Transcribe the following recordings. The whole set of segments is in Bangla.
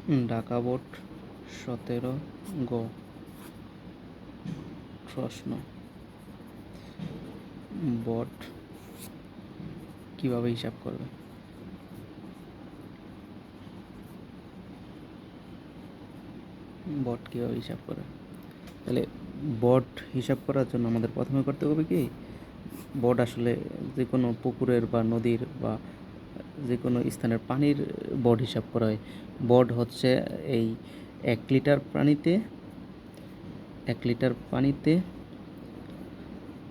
ঢাকা বোর্ড 17 গ। প্রশ্ন, বট কিভাবে হিসাব করবে? বট কিভাবে হিসাব করে? তাহলে বট হিসাব করার জন্য আমাদের প্রথমে করতে হবে কি, বট আসলে যে কোনো পুকুরের বা নদীর বা যে কোনো স্থানের পানির বট হিসাব করা হয়। বট হচ্ছে এই 1 লিটার পানিতে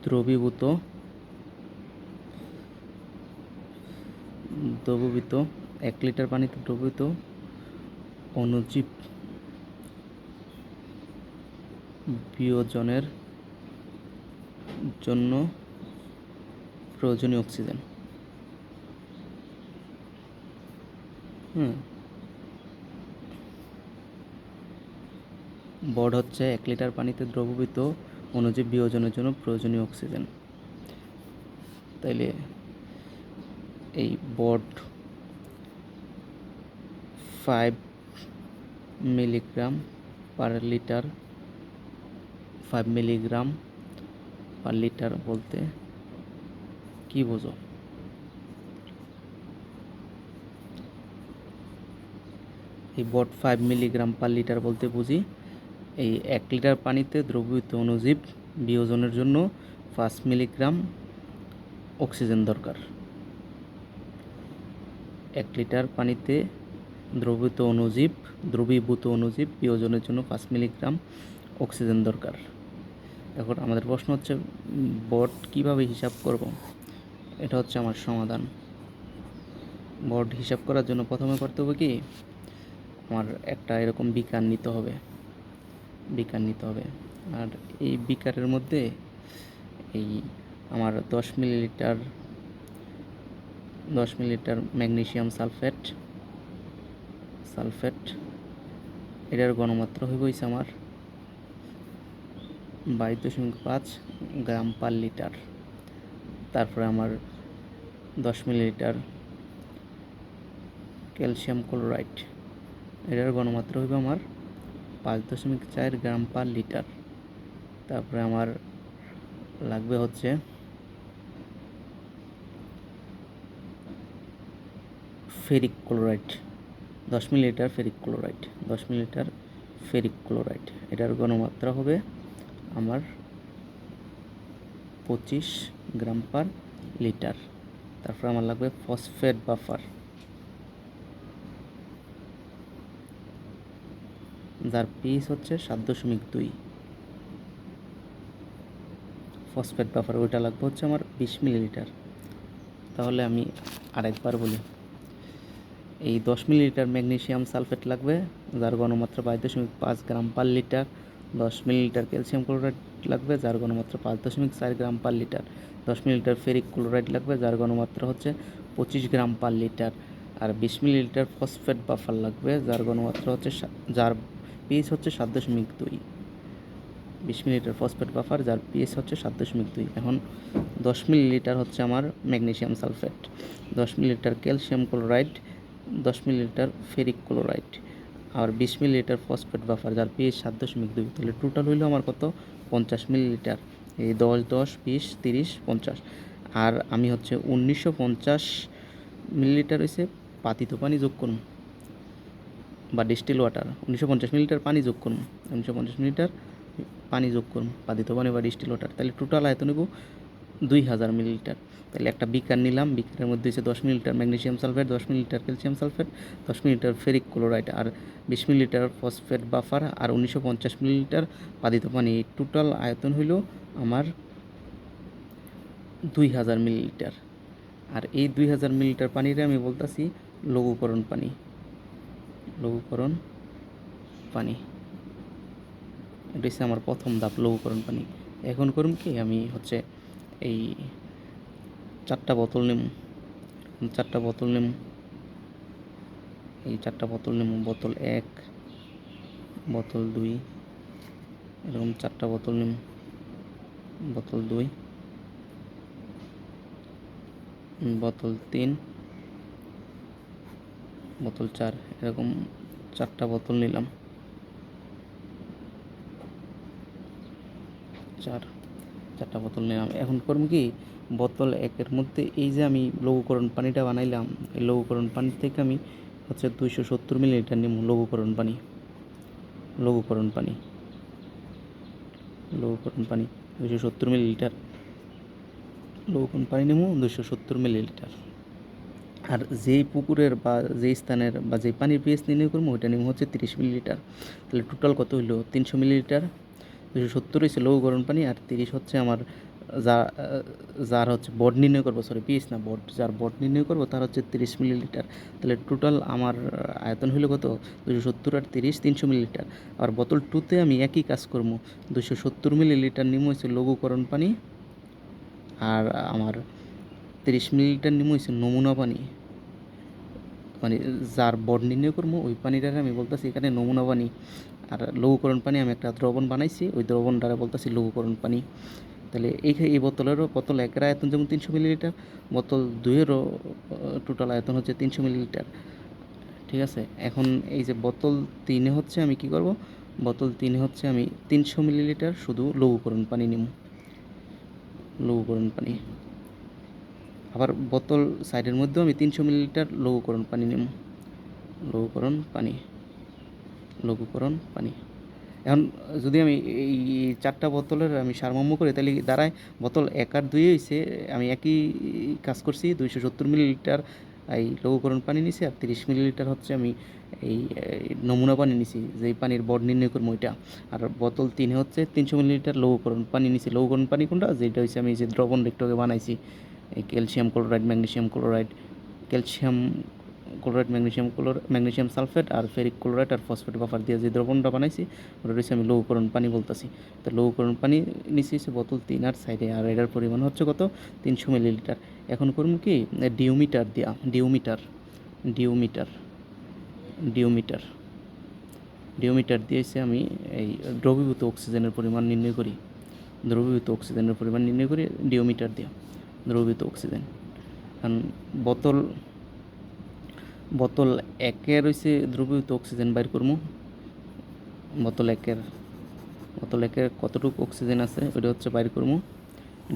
দ্রবীভূত দ্রবীভূত 1 লিটার পানিতে দ্রবীভূত অণুজীব বিয়োজনের জন্য প্রয়োজনীয় অক্সিজেন। বট হচ্ছে 1 লিটার পানিতে দ্রবীভূত অণুজীব বিয়োজনের জন্য প্রয়োজনীয় অক্সিজেন। তাইলে এই বট 5 milligram per litre 5 milligram per litre বলতে কি বোঝো? এই বট 5 মিলিগ্রাম পার লিটার বলতে বুঝি এই 1 লিটার পানিতে দ্রবীভূত অণুজীব বিয়োজনের জন্য 5 মিলিগ্রাম অক্সিজেন দরকার। 1 লিটার পানিতে দ্রবীভূত অণুজীব বিয়োজনের জন্য 5 মিলিগ্রাম অক্সিজেন দরকার। এখন আমাদের প্রশ্ন হচ্ছে বট কিভাবে হিসাব করব? এটা হচ্ছে আমার সমাধান। বট হিসাব করার জন্য প্রথমে করতে হবে কি, আমার একটা এরকম বিকার নিতে হবে। আর এই বিকারের মধ্যে এই আমার 10 মিলিলিটার ম্যাগনেসিয়াম সালফেট এটার ঘনমাত্রা হইব আমার 22.5 গ্রাম পার লিটার। তারপরে আমার 10 মিলিলিটার ক্যালসিয়াম ক্লোরাইড এটার ঘনমাত্রা হইব আমার 5.4 গ্রাম পার লিটার। তারপরে আমার লাগবে হচ্ছে ferric chloride 10 millilitre ferric chloride এটার ঘনমাত্রা হবে আমার 25 গ্রাম পার লিটার। তারপর আমার লাগবে ফসফেট বাফার, যার পিএইচ হচ্ছে 7.2। ফসফেট বাফার ওইটা লাগবে হচ্ছে আমার 20 মিলিলিটার। তাহলে আমি আরেকবার বলি, এই 10 মিলিলিটার ম্যাগনেসিয়াম সালফেট লাগবে, যার ঘনমাত্রা 22.5 gram per litre. 10 millilitre calcium chloride লাগবে, যার ঘনমাত্রা 5.4 gram per litre. 10 millilitre ferric chloride লাগবে, যার ঘনমাত্রা হচ্ছে 25 গ্রাম পার লিটার। আর 20 মিলিলিটার ফসফেট বাফার লাগবে, যার ঘনমাত্রা হচ্ছে যার পিএইচ হচ্ছে 7.2। 20 মিলিলিটার ফসফেট বাফার, যার পিএইচ হচ্ছে 7.2। এখন 10 মিলিলিটার হচ্ছে আমার magnesium sulphate, 10 millilitre calcium chloride, 10 millilitre ferric chloride আর 20 মিলিলিটার ফসফেট বাফার, যার পিএইচ 7.2। তাহলে টোটাল হইল আমার কত? 50 মিলিলিটার। এই 10 10 20 30 50। আর আমি হচ্ছে 1950 মিলিলিটার হয়েছে পাতিত পানি যোগ করুন বা ডিস্টিল ওয়াটার। 1950 মিলিলিটার পানি যোগ করুন, 1950 মিলিলিটার পানি যোগ করুন পাতিত পানি বা ডিস্টিল ওয়াটার। তাহলে টোটাল আয়তন নেব 2000 মিলিলিটার। তাহলে একটা বিকার নিলাম, বিকারের মধ্যে হচ্ছে 10 millilitre magnesium sulphate, 10 millilitre calcium sulphate, 10 millilitre ferric chloride আর 20 মিলিলিটার ফসফেট বাফার আর 1950 মিলিলিটার পাতিত পানি। টোটাল আয়তন হইল আমার 2000 মিলিলিটার। আর এই 2000 মিলিলিটার পানিরে আমি বলতেছি লঘুকরণ পানি। এটা হচ্ছে আমার প্রথম ধাপ, লঘুকরণ পানি। এখন করুন কি, আমি হচ্ছে এই 4টা বোতল নেব, এই 4টা বোতল নেব, বোতল 1, বোতল 2, এরকম 4টা বোতল নেব, বোতল 2, বোতল 3, বোতল 4, এরকম 4টা বোতল নিলাম, 4টা বোতল নিলাম। এখন করব কি, বোতল একের মধ্যে এই যে আমি লঘুকরণ পানিটা বানাইলাম, এই লঘুকরণ পানি থেকে আমি হচ্ছে 270 মিলিলিটার নিব লঘুকরণ পানি, লঘুকরণ পানি, লঘুকরণ পানি 270 মিলিলিটার, লঘুকরণ পানি নেব 270 মিলিলিটার। আর যেই পুকুরের বা যেই স্থানের বা যেই পানির পিএইচ নির্ণয় করবো ওইটা নেব হচ্ছে 30 মিলিলিটার। তাহলে টোটাল কত হইলো, 300 মিলিলিটার। 270 হচ্ছে লঘু গরম পানি, আর 30 হচ্ছে আমার যা যার হচ্ছে বড নির্ণয় করবো, সরি পিএইচ না বড, যার বড নির্ণয় করবো তার হচ্ছে 30 মিলিলিটার। তাহলে টোটাল আমার আয়তন হইলো কত, 270 আর 30 300 মিলিলিটার। আর বোতল 2তে আমি একই কাজ করবো, 270 মিলিলিটার নিম হচ্ছে লঘুকরণ পানি, আর আমার 30 মিলিলিটার নিম হচ্ছে নমুনা পানি, মানে যার বড নির্ণয় করবো ওই পানিটারে আমি বলতেছি এখানে নমুনা পানি। আর লঘুকরণ পানি আমি একটা দ্রবণ বানাইছি, ওই দ্রবণটারে বলতেছি লঘুকরণ পানি। তাহলে এই বোতলেরও, বোতল 1-এর আয়তন যেমন 300 মিলিলিটার, বোতল 2-এরও টোটাল আয়তন হচ্ছে 300 মিলিলিটার। ঠিক আছে, এখন এই যে বোতল 3-এ হচ্ছে আমি কি করব, বোতল 3-এ হচ্ছে আমি 300 মিলিলিটার শুধু লঘুকরণ পানি নিব, লঘুকরণ পানি। আবার বোতল সাইডের মধ্যেও আমি 300 মিলিলিটার লঘুকরণ পানি নিব, লঘুকরণ পানি, লঘুকরণ পানি। এখন যদি আমি এই 4টা বোতলের আমি সারমর্ম করি, তাহলে দাঁড়ায় বোতল 1 আর 2 হয়েছে আমি একই কাজ করছি, 270 মিলিলিটার এই লঘুকরণ পানি নিছি, আর 30 মিলিলিটার হচ্ছে আমি এই নমুনা পানি নিছি, যেই পানির বড নির্ণয় করবো ওইটা। আর বোতল 3-এ হচ্ছে 300 মিলিলিটার লঘুকরণ পানি নিছি। লঘুকরণ পানি কোনটা, যেটা হচ্ছে আমি যে দ্রবণ একটুকে বানাইছি, এই calcium chloride, magnesium chloride, calcium chloride, magnesium sulphate আর ফেরিক ক্লোরাইড আর ফসফেট বাফার দিয়ে যে দ্রবণটা বানাইছি ওটা হচ্ছে আমি লঘুকরণ পানি বলতেছি। তো লঘুকরণ পানি নিচ্ছি হচ্ছে বোতল 3 আর সাইডে, আর এটার পরিমাণ হচ্ছে কত, 300 মিলিলিটার। এখন করবো কি, ডিওমিটার দিয়া, ডিওমিটার, ডিওমিটার, ডিওমিটার, ডিওমিটার দিয়েছে আমি এই দ্রবীভূত অক্সিজেনের পরিমাণ নির্ণয় করি, দ্রবীভূত অক্সিজেনের পরিমাণ নির্ণয় করি ডিওমিটার দিয়া, দ্রবীভূত অক্সিজেন। কারণ বোতল বোতল 1-এর হচ্ছে দ্রবীভূত অক্সিজেন বাইর করবো, বোতল 1-এর কতটুকু অক্সিজেন আছে ওটা হচ্ছে বাইর করবো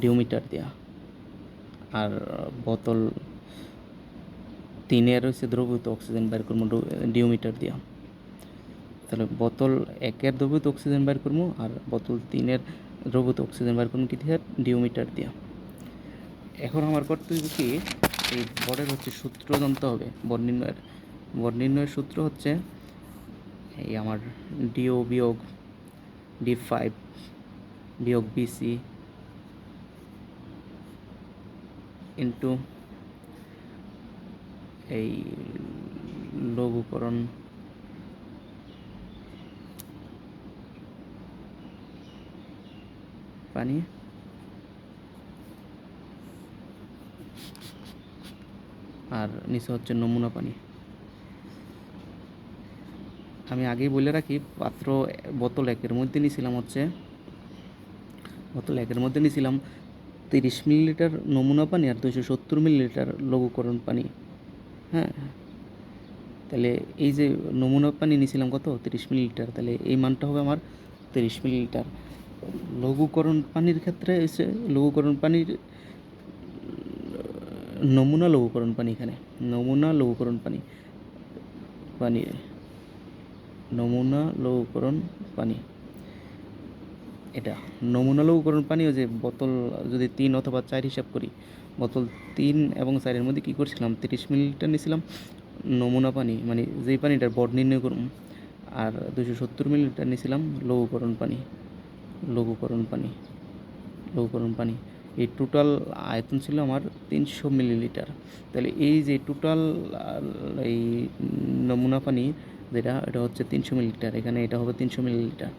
ডিওমিটার দিয়া। আর বোতল 3-এর হচ্ছে দ্রবীভূত অক্সিজেন বাইর করবো ডিওমিটার দিয়া। তাহলে বোতল 1-এর দ্রবীভূত অক্সিজেন বাইর করবো, আর বোতল 3-এর দ্রবীভূত অক্সিজেন বাইর করবো কি দিয়ে, ডিওমিটার দিয়া। এখন আমার করতে হবে কি, এই বডের হচ্ছে সূত্র জানতে হবে, বড নির্ণয়ের সূত্র হচ্ছে এই আমার ডিও বিয়োগ D5 বিয়োগ BC ইন্টু এই লঘুকরণ পানি আর নিচে হচ্ছে নমুনা পানি। আমি আগেই বলে রাখি, পাত্র বোতল 1-এর মধ্যে নিয়েছিলাম হচ্ছে, বোতল 1-এর মধ্যে নিয়েছিলাম 30 মিলিলিটার নমুনা পানি আর 270 মিলিলিটার লঘুকরণ পানি। হ্যাঁ, তাহলে এই যে নমুনা পানি নিয়েছিলাম কত, 30 মিলিলিটার, তাহলে এই মানটা হবে আমার 30 মিলিলিটার। লঘুকরণ পানির ক্ষেত্রে এসে লঘুকরণ পানির নমুনা লঘুকরণ পানি, এখানে নমুনা লঘুকরণ পানি, পানি নমুনা লঘুকরণ পানি, এটা নমুনা লঘুকরণ পানিও যে বোতল যদি 3 অথবা 4 হিসাব করি, বোতল 3 এবং 4-এর মধ্যে কী করছিলাম, 30 মিলিলিটার নিয়েছিলাম নমুনা পানি, মানে যেই পানিটার বড নির্ণয় করুন, আর 270 মিলিলিটার নিয়েছিলাম লঘুকরণ পানি, লঘুকরণ পানি, লঘুকরণ পানি। এই টোটাল আয়তন ছিল আমার 300 মিলিলিটার। তাহলে এই যে টোটাল এই নমুনা পানি যেটা, এটা হচ্ছে 300 মিলিলিটার, এখানে এটা হবে 300 মিলিলিটার।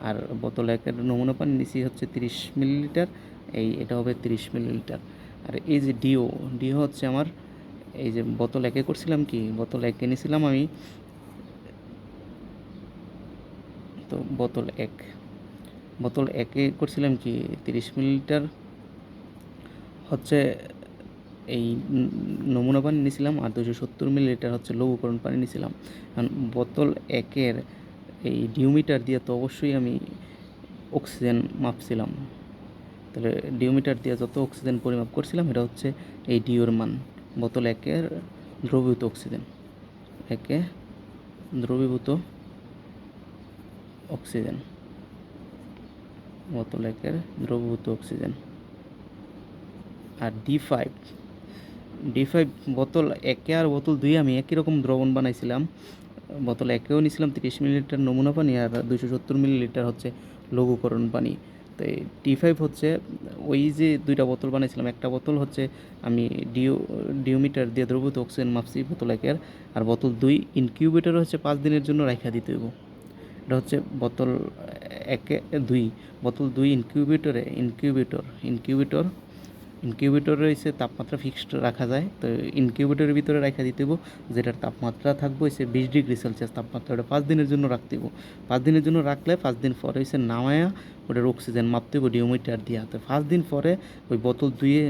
আর বোতল 1-এর নমুনা পানি নিচে হচ্ছে 30 মিলিলিটার, এটা হবে 30 মিলিলিটার। আর এই যে ডিও হচ্ছে আমার, এই যে বোতল 1-এ করছিলাম কি, বোতল 1-এ নিয়েছিলাম আমি, তো বোতল 1-এ করছিলাম কি 30 মিলিলিটার হচ্ছে এই নমুনা পানি নিয়েছিলাম, আর 270 মিলিলিটার হচ্ছে লঘুকরণ পানি নিয়েছিলাম। কারণ বোতল একের এই ডিওমিটার দিয়ে তো অবশ্যই আমি অক্সিজেন মাপছিলাম, তাহলে ডিওমিটার দিয়ে যত অক্সিজেন পরিমাপ করছিলাম এটা হচ্ছে এই ডিওর মান। বোতল একের দ্রবীভূত অক্সিজেন, একে দ্রবীভূত অক্সিজেন, বোতল একের দ্রবীভূত অক্সিজেন। আর D5 বোতল একে আর বোতল দুই আমি একই রকম দ্রবণ বানাইছিলাম। বোতল একেও নিয়েছিলাম 30 মিলিলিটার নমুনা পানি, আর 270 মিলিলিটার হচ্ছে লঘুকরণ পানি। তো এই D5 হচ্ছে ওই যে দুইটা বোতল বানাইছিলাম, একটা বোতল হচ্ছে আমি ডিওমিটার দিয়ে দ্রবীভূত অক্সিজেন মাপছি বোতল একের, আর বোতল দুই ইনকিউবেটর হচ্ছে 5 দিনের জন্য রাখা দিতে হইব। এটা হচ্ছে বোতল একে দুই, বোতল দুই ইনকিউবেটর রয়েছে তাপমাত্রা ফিক্সড রাখা যায়। তো ইনকিউবেটরের ভিতরে রাখা দিতে হইব, যেটার তাপমাত্রা থাকবে হচ্ছে 20 ডিগ্রি সেলসিয়াস তাপমাত্রা। ওটা 5 দিনের জন্য রাখতে হইব। 5 দিনের জন্য রাখলে 5 দিন পরে হচ্ছে নামায়া ওটার অক্সিজেন মাপতে হইব ডিওমিটার দিয়া। তো 5 দিন পরে ওই বোতল দুইয়ে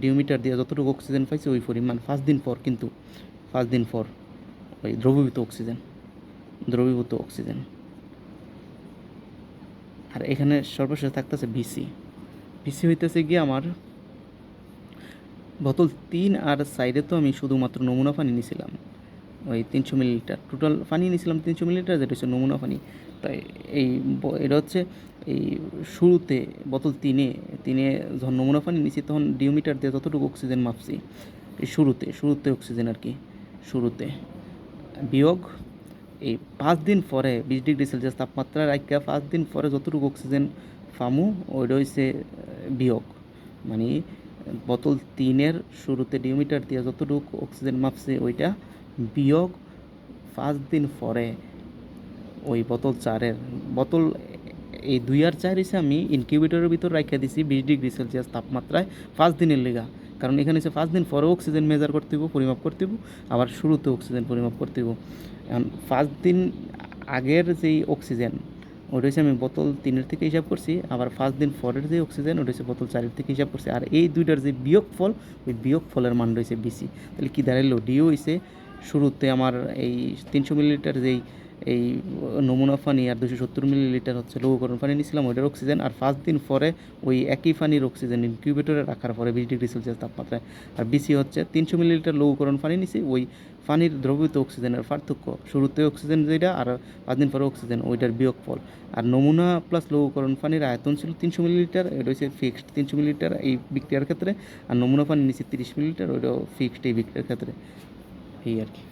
ডিওমিটার দিয়ে যতটুকু অক্সিজেন পাইছে ওই পরিমাণ 5 দিন পর, কিন্তু 5 দিন পর ওই দ্রবীভূত অক্সিজেন। আর এখানে সর্বশেষ থাকতেছে বিসি হইতেছে গিয়ে আমার বোতল 3 আর সাইডে তো আমি শুধুমাত্র নমুনা পানি নিয়েছিলাম ওই 300 মিলিলিটার, টোটাল পানি নিয়েছিলাম 300 মিলিলিটার, যেটা হচ্ছে নমুনা পানি। তাই এটা হচ্ছে এই শুরুতে বোতল তিনে যখন নমুনা পানি নিয়েছি তখন ডিওমিটার দিয়ে যতটুকু অক্সিজেন মাপছি এই শুরুতে অক্সিজেন আর কি, শুরুতে বিয়োগ এই 5 দিন পরে 20 ডিগ্রি সেলসিয়াস তাপমাত্রা রাখা 5 দিন পরে যতটুকু অক্সিজেন ফামু ওইটা হচ্ছে বিয়োগ, মানে বোতল 3-এর শুরুতে ডিওমিটার দিয়ে যতটুকু অক্সিজেন মাপছে ওইটা বিয়োগ 5 দিন পরে ওই বোতল এই 2 আর 4 হিসেবে আমি ইনকিউবেটরের ভিতর রাখিয়া দিছি 20 ডিগ্রি সেলসিয়াস তাপমাত্রায় 5 দিনের লেগা। কারণ এখানে হচ্ছে 5 দিন পরে অক্সিজেন মেজার করতে হইব, পরিমাপ করতে হইব, আবার শুরুতে অক্সিজেন পরিমাপ করতে হইব। এখন 5 দিন আগের যেই অক্সিজেন ওটা হচ্ছে আমি বোতল 3-এর থেকে হিসাব করছি, আবার 5 দিন পরের যে অক্সিজেন ওটা হচ্ছে বোতল 4-এর থেকে হিসাব করছি, আর এই দুইটার যে বিয়োগফল ওই বিয়োগফলের মান রয়েছে বিসি। তাহলে কী দাঁড়াইলো, ডিও হইছে শুরুতে আমার এই 300 মিলিলিটার যেই এই নমুনা পানি আর 270 মিলিলিটার হচ্ছে লঘুকরণ পানি নিয়েছিলাম ওইটার অক্সিজেন, আর 5 দিন পরে ওই একই পানির অক্সিজেন ইনকিউবেটরে রাখার পরে 20 ডিগ্রি সেলসিয়াস তাপমাত্রায়। আর বিসি হচ্ছে 300 মিলিলিটার লঘুকরণ পানি নিছি, ওই পানির দ্রবীভূত অক্সিজেনের পার্থক্য, শুরুতে অক্সিজেন যেটা আর 5 দিন পরে অক্সিজেন ওইটার বিয়োগফল। আর নমুনা প্লাস লঘুকরণ পানির আয়তন ছিল 300 মিলিলিটার, এটা হচ্ছে ফিক্সড 300 মিলিলিটার এই বিক্রিয়ার ক্ষেত্রে, আর নমুনা পানি নিছি 30 মিলিলিটার, ওইটাও ফিক্সড এই বিক্রিয়ার ক্ষেত্রে। এই আর কি।